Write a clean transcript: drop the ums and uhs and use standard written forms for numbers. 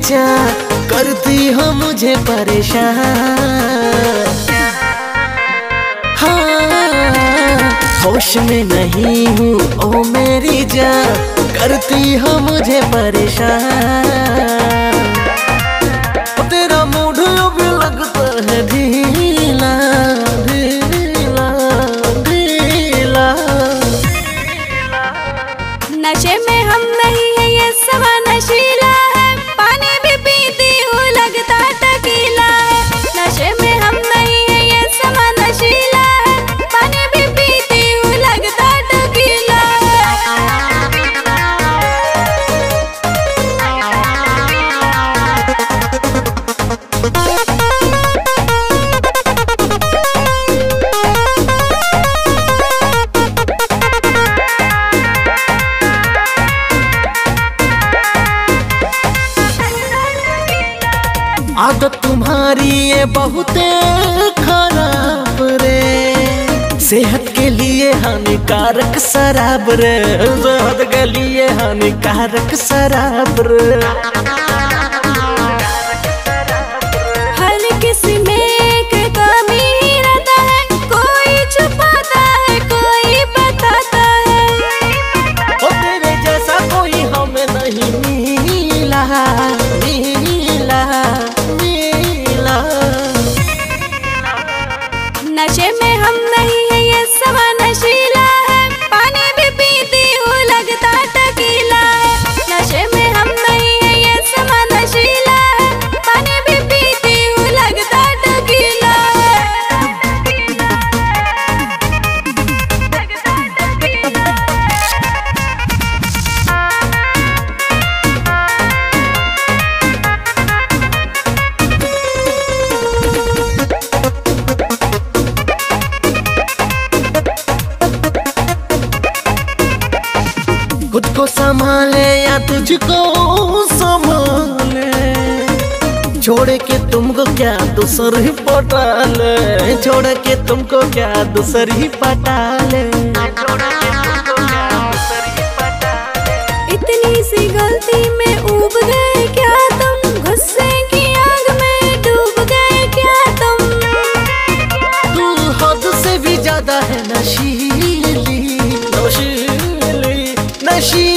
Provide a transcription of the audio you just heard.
जान, करती हो मुझे परेशान। हाँ, होश में नहीं हूँ ओ मेरी जान, करती हो मुझे परेशान। तेरा मूड भी लगता है ढीला ढीला ढीला। नशे में हम नहीं है ये सवा नशीला है, पानी भी पीती हूँ लगता टकीला है। नशे में हम नहीं है ये सवा नशीला है, पानी भी पीती हूँ लगता टकीला आदत तुम्हारी ये बहुत खराब रे, सेहत के लिए हानिकारक शराब रे, सेहत के लिए हानिकारक शराब रे। हर किसी में एक कमी रहता है, कोई छुपाता है कोई बताता है। ओ तेरे जैसा कोई हमें नहीं मिला मिला मिला। नशे में हम नहीं है ये सवा नशीला है, पानी भी पीती हूँ लगता टकीला है। नशे में हम नहीं है ये सवा नशीला है, पानी भी पीती हूँ लगता टकीला खुद को संभाले या तुझको संभाले, छोड़ के तुमको क्या दूसरी पटा ले, छोड़ के तुमको क्या दूसरी पटा ले। इतनी सी गलती में उब गए क्या तुम, गुस्से की आग में डूब गए क्या तुम। तू हद से भी ज्यादा है नशीली नशीली नशीली।